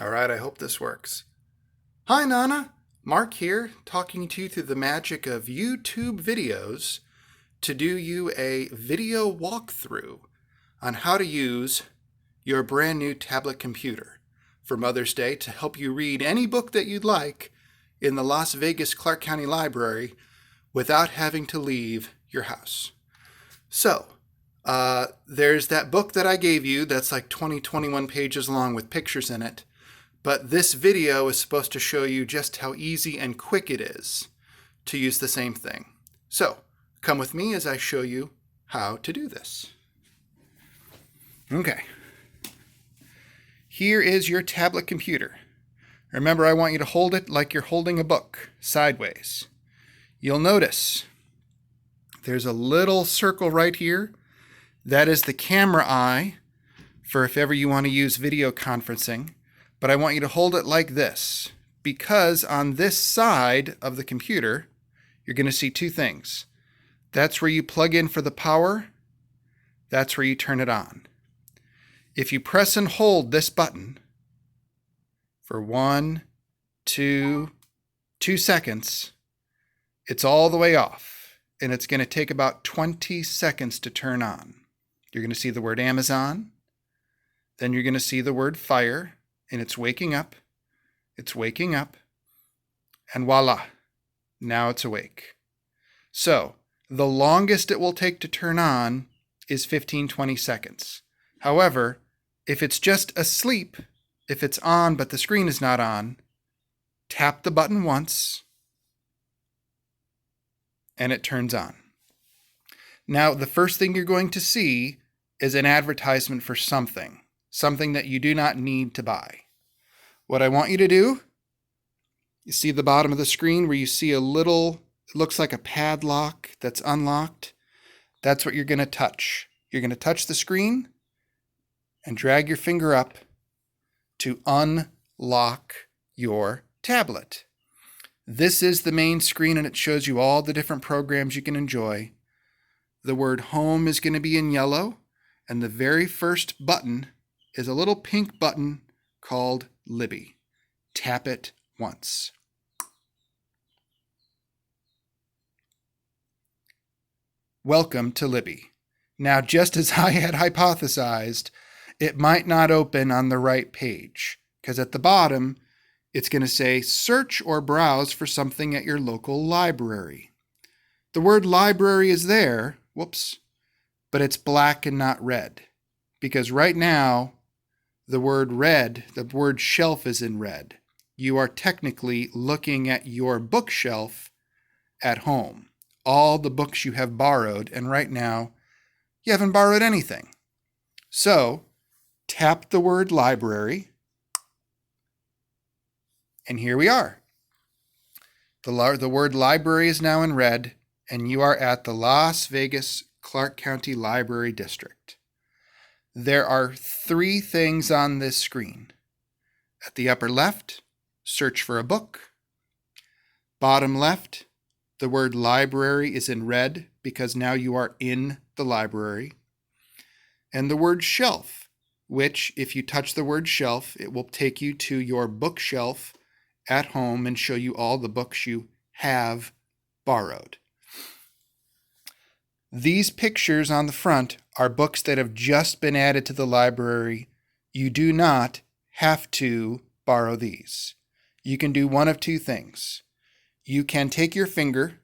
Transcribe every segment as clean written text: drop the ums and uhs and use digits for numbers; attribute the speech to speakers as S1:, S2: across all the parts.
S1: All right, I hope this works. Hi, Nana. Mark here, talking to you through the magic of YouTube videos to do you a video walkthrough on how to use your brand new tablet computer for Mother's Day to help you read any book that you'd like in the Las Vegas Clark County Library without having to leave your house. So, there's that book that I gave you that's like 21 pages long with pictures in it. But this video is supposed to show you just how easy and quick it is to use the same thing. So, come with me as I show you how to do this. Okay. Here is your tablet computer. Remember, I want you to hold it like you're holding a book, sideways. You'll notice there's a little circle right here. That is the camera eye for if ever you want to use video conferencing. But I want you to hold it like this, because on this side of the computer, you're going to see two things. That's where you plug in for the power. That's where you turn it on. If you press and hold this button for 2 seconds, it's all the way off, and it's going to take about 20 seconds to turn on. You're going to see the word Amazon. Then you're going to see the word fire. And it's waking up, and voila, now it's awake. So, the longest it will take to turn on is 15-20 seconds. However, if it's just asleep, if it's on but the screen is not on, tap the button once, and it turns on. Now, the first thing you're going to see is an advertisement for something that you do not need to buy. What I want you to do, you see the bottom of the screen where you see a little, it looks like a padlock that's unlocked. That's what you're going to touch. You're going to touch the screen and drag your finger up to unlock your tablet. This is the main screen, and it shows you all the different programs you can enjoy. The word home is going to be in yellow, and the very first button is a little pink button called Libby. Tap it once. Welcome to Libby. Now, just as I had hypothesized, it might not open on the right page, because at the bottom, it's going to say search or browse for something at your local library. The word library is there, but it's black and not red, because right now, the word shelf is in red. You are technically looking at your bookshelf at home. All the books you have borrowed, and right now, you haven't borrowed anything. So, tap the word library, and here we are. The word library is now in red, and you are at the Las Vegas Clark County Library District. There are 3 things on this screen. At the upper left, search for a book. Bottom left, the word library is in red because now you are in the library. And the word shelf, which if you touch the word shelf, it will take you to your bookshelf at home and show you all the books you have borrowed. These pictures on the front are books that have just been added to the library. You do not have to borrow these. You can do one of 2 things. You can take your finger,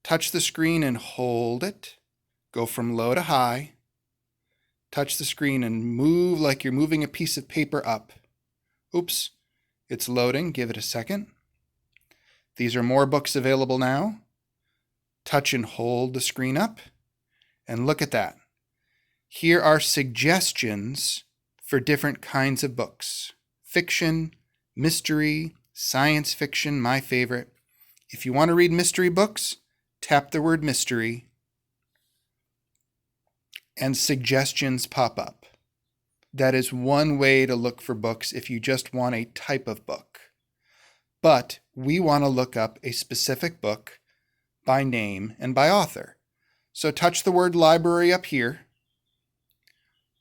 S1: touch the screen and hold it, go from low to high, touch the screen and move like you're moving a piece of paper up. Oops, it's loading, give it a second. These are more books available now. Touch and hold the screen up. And look at that. Here are suggestions for different kinds of books. Fiction, mystery, science fiction, my favorite. If you want to read mystery books, tap the word mystery, and suggestions pop up. That is one way to look for books if you just want a type of book. But we want to look up a specific book by name and by author. So touch the word library up here,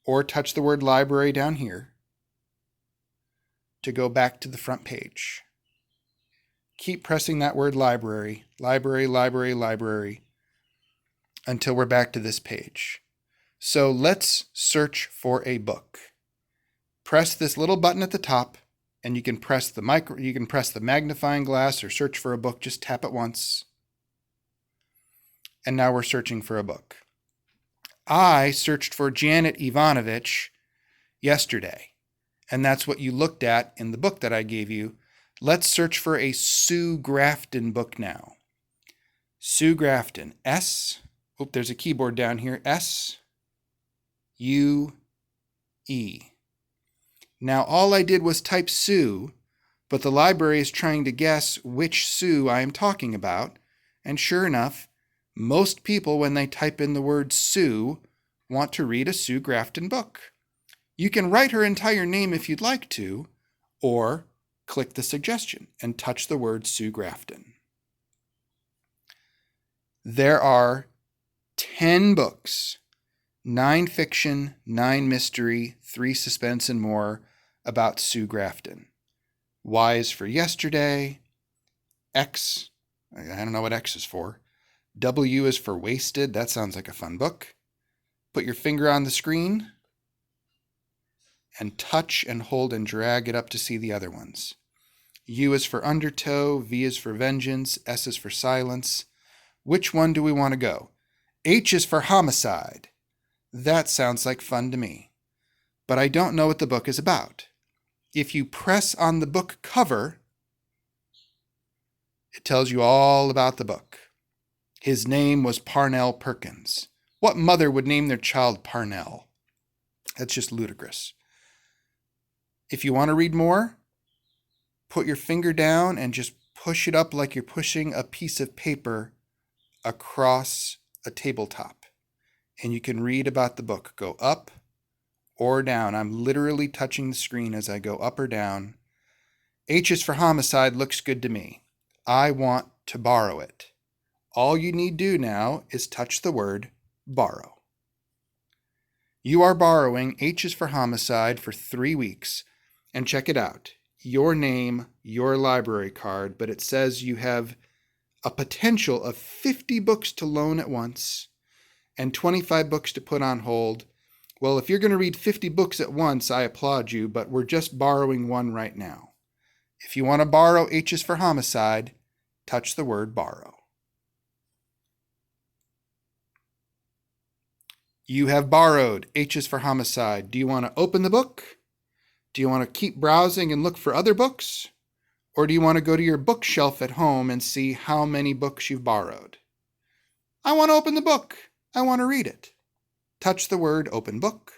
S1: or touch the word library down here. to go back to the front page. Keep pressing that word library, library, library, library, until we're back to this page. So let's search for a book. Press this little button at the top, and you can press the magnifying glass or search for a book. Just tap it once. And now we're searching for a book. I searched for Janet Ivanovich yesterday, and that's what you looked at in the book that I gave you. Let's search for a Sue Grafton book now. Sue Grafton, there's a keyboard down here, S-U-E. Now all I did was type Sue, but the library is trying to guess which Sue I am talking about, and sure enough, most people, when they type in the word Sue, want to read a Sue Grafton book. You can write her entire name if you'd like to, or click the suggestion and touch the word Sue Grafton. There are 10 books, 9 fiction, 9 mystery, 3 suspense, and more about Sue Grafton. Y is for yesterday. X, I don't know what X is for. W is for wasted. That sounds like a fun book. Put your finger on the screen and touch and hold and drag it up to see the other ones. U is for undertow. V is for vengeance. S is for silence. Which one do we want to go? H is for homicide. That sounds like fun to me. But I don't know what the book is about. If you press on the book cover, it tells you all about the book. His name was Parnell Perkins. What mother would name their child Parnell? That's just ludicrous. If you want to read more, put your finger down and just push it up like you're pushing a piece of paper across a tabletop. And you can read about the book. Go up or down. I'm literally touching the screen as I go up or down. H is for homicide. Looks good to me. I want to borrow it. All you need do now is touch the word borrow. You are borrowing H is for homicide for 3 weeks. And check it out. Your name, your library card, but it says you have a potential of 50 books to loan at once and 25 books to put on hold. Well, if you're going to read 50 books at once, I applaud you, but we're just borrowing one right now. If you want to borrow H is for homicide, touch the word borrow. You have borrowed H is for homicide. Do you want to open the book? Do you want to keep browsing and look for other books? Or do you want to go to your bookshelf at home and see how many books you've borrowed? I want to open the book. I want to read it. Touch the word open book.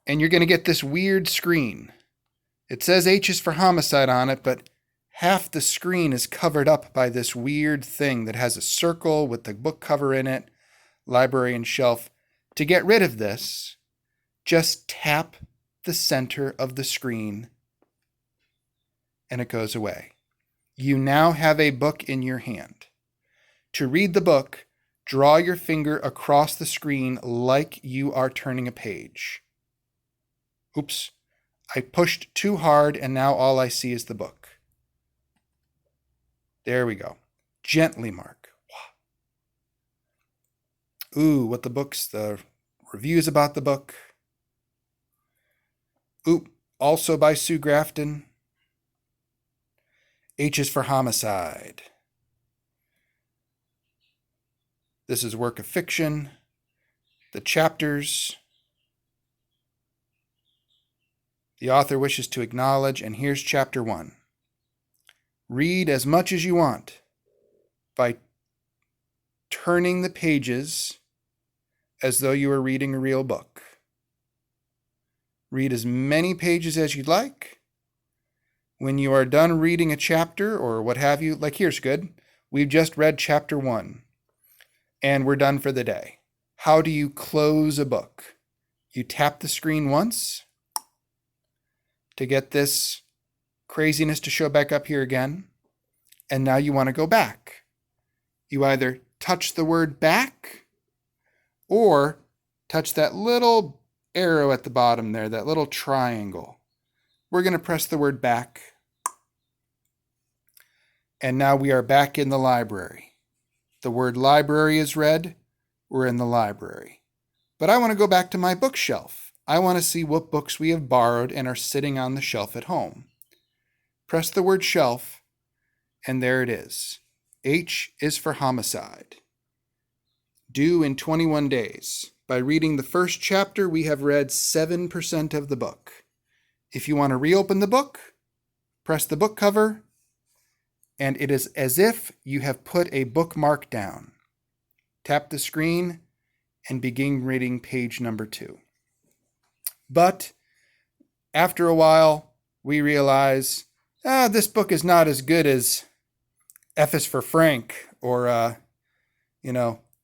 S1: And you're going to get this weird screen. It says H is for homicide on it, but half the screen is covered up by this weird thing that has a circle with the book cover in it, library and shelf. To get rid of this, just tap the center of the screen and it goes away. You now have a book in your hand. To read the book, draw your finger across the screen like you are turning a page. Oops, I pushed too hard and now all I see is the book. There we go. Gently mark. Ooh, what the reviews about the book. Ooh, also by Sue Grafton. H is for homicide. This is work of fiction. The chapters. The author wishes to acknowledge, and here's chapter 1. Read as much as you want by turning the pages as though you were reading a real book. Read as many pages as you'd like. When you are done reading a chapter or what have you, like here's good. We've just read chapter 1 and we're done for the day. How do you close a book? You tap the screen once to get this craziness to show back up here again. And now you want to go back. You either touch the word back or touch that little arrow at the bottom there, that little triangle. we're going to press the word back. And now we are back in the library. The word library is read. We're in the library. But I want to go back to my bookshelf. I want to see what books we have borrowed and are sitting on the shelf at home. Press the word shelf, and there it is. H is for homicide. Due in 21 days. By reading the first chapter, we have read 7% of the book. If you want to reopen the book, press the book cover, and it is as if you have put a bookmark down. Tap the screen and begin reading page number 2. But after a while, we realize, this book is not as good as F is for Frank, or,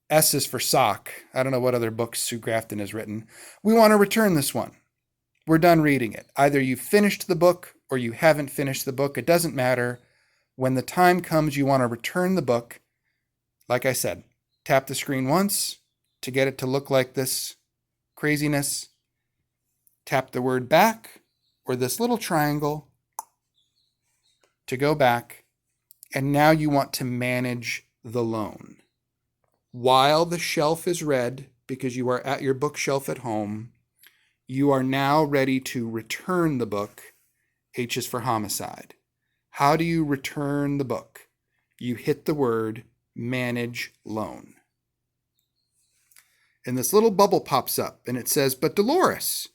S1: S is for sock. I don't know what other books Sue Grafton has written. We want to return this one. We're done reading it. Either you finished the book or you haven't finished the book. It doesn't matter. When the time comes, you want to return the book. Like I said, tap the screen once to get it to look like this craziness. Tap the word back or this little triangle to go back. And now you want to manage the loan. While the shelf is read, because you are at your bookshelf at home, you are now ready to return the book. H is for homicide. How do you return the book? You hit the word manage loan. And this little bubble pops up and it says, but Dolores,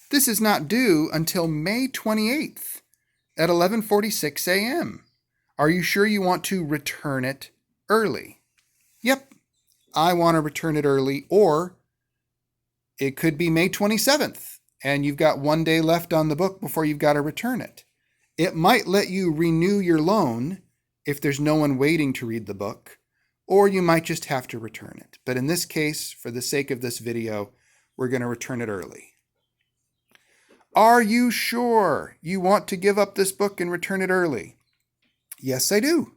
S1: this is not due until May 28th at 11:46 a.m. Are you sure you want to return it early? Yep, I want to return it early, or it could be May 27th and you've got 1 day left on the book before you've got to return it. It might let you renew your loan if there's no one waiting to read the book, or you might just have to return it. But in this case, for the sake of this video, we're going to return it early. Are you sure you want to give up this book and return it early? Yes, I do.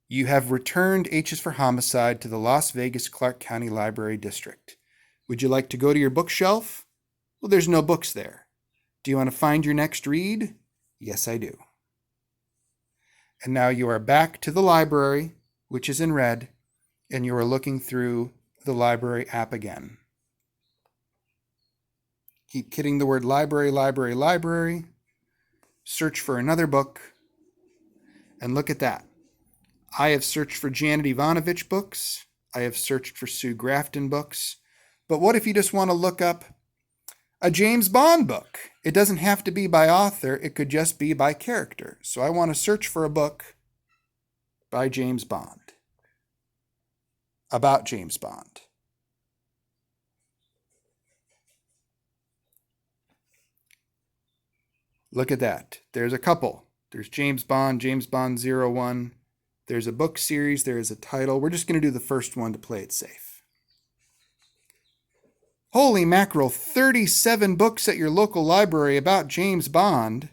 S1: You have returned H is for homicide to the Las Vegas Clark County Library District. Would you like to go to your bookshelf? Well, there's no books there. Do you want to find your next read? Yes, I do. And now you are back to the library, which is in red, and you are looking through the library app again. Keep hitting the word library, library, library. Search for another book. And look at that. I have searched for Janet Ivanovich books. I have searched for Sue Grafton books. But what if you just want to look up a James Bond book? It doesn't have to be by author. It could just be by character. So I want to search for a book by James Bond, about James Bond. Look at that. There's a couple. There's James Bond 01. There's a book series. There is a title. We're just going to do the first one to play it safe. Holy mackerel, 37 books at your local library about James Bond.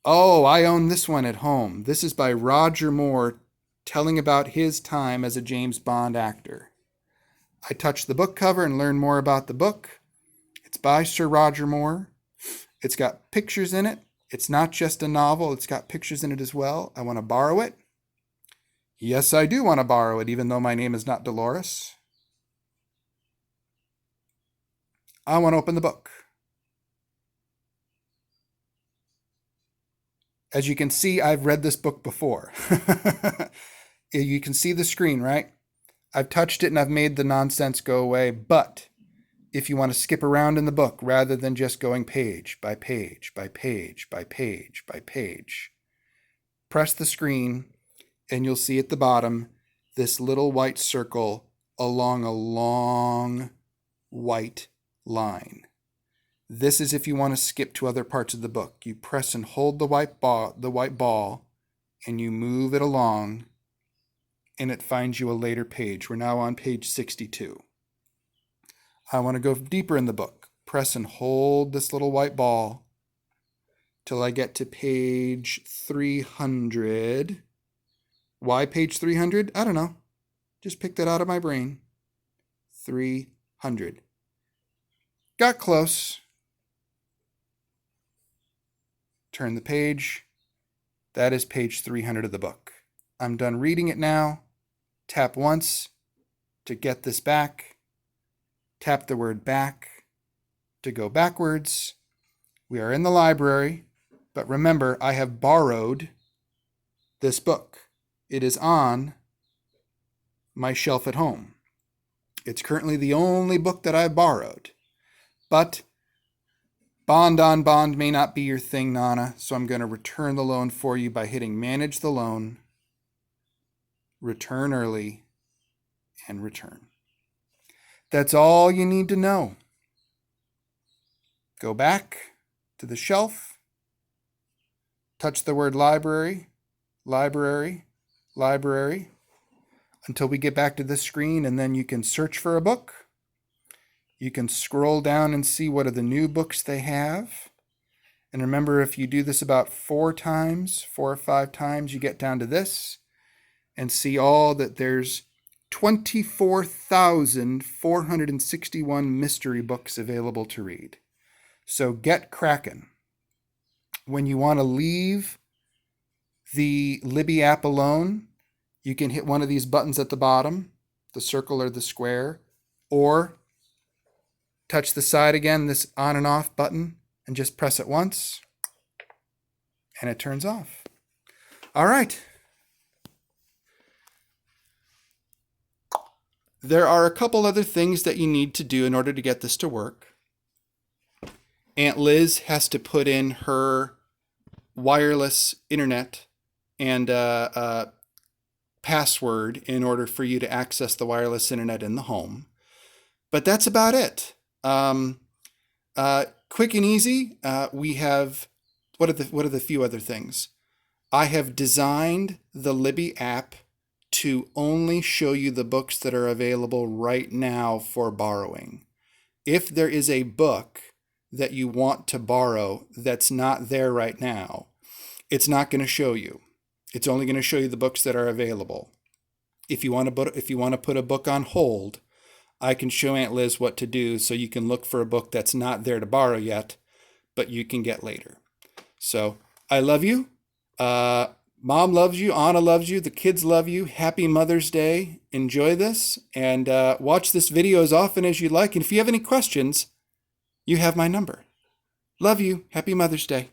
S1: Oh, I own this one at home. This is by Roger Moore, telling about his time as a James Bond actor. I touch the book cover and learn more about the book. It's by Sir Roger Moore. It's got pictures in it. It's not just a novel. It's got pictures in it as well. I want to borrow it. Yes, I do want to borrow it, even though my name is not Dolores. I want to open the book. As you can see, I've read this book before. You can see the screen, right? I've touched it and I've made the nonsense go away. But if you want to skip around in the book rather than just going page by page by page by page by page, press the screen and you'll see at the bottom this little white circle along a long white line. This is if you want to skip to other parts of the book. You press and hold the white ball, and you move it along, and it finds you a later page. We're now on page 62. I want to go deeper in the book. Press and hold this little white ball till I get to page 300. Why page 300? I don't know. Just picked that out of my brain. 300. Got close. turn the page. That is page 300 of the book. I'm done reading it now. Tap once to get this back. Tap the word back to go backwards. We are in the library, but remember, I have borrowed this book. It is on my shelf at home. It's currently the only book that I've borrowed. But bond on bond may not be your thing, Nana, so I'm going to return the loan for you by hitting Manage the Loan, Return Early, and Return. That's all you need to know. Go back to the shelf, touch the word library, library, library, until we get back to this screen, and then you can search for a book. You can scroll down and see what are the new books they have. And remember, if you do this about 4 or 5 times, you get down to this and see all that there's 24,461 mystery books available to read. So get cracking. When you want to leave the Libby app alone, you can hit one of these buttons at the bottom, the circle or the square, or touch the side again, this on and off button, and just press it once, and it turns off. All right. There are a couple other things that you need to do in order to get this to work. Aunt Liz has to put in her wireless internet and password in order for you to access the wireless internet in the home. But that's about it. Quick and easy. We have, what are the few other things? I have designed the Libby app to only show you the books that are available right now for borrowing. If there is a book that you want to borrow that's not there right now, it's not going to show you. It's only going to show you the books that are available. If you want to put a book on hold, I can show Aunt Liz what to do so you can look for a book that's not there to borrow yet, but you can get later. So I love you. Mom loves you. Anna loves you. The kids love you. Happy Mother's Day. Enjoy this and watch this video as often as you like. And if you have any questions, you have my number. Love you. Happy Mother's Day.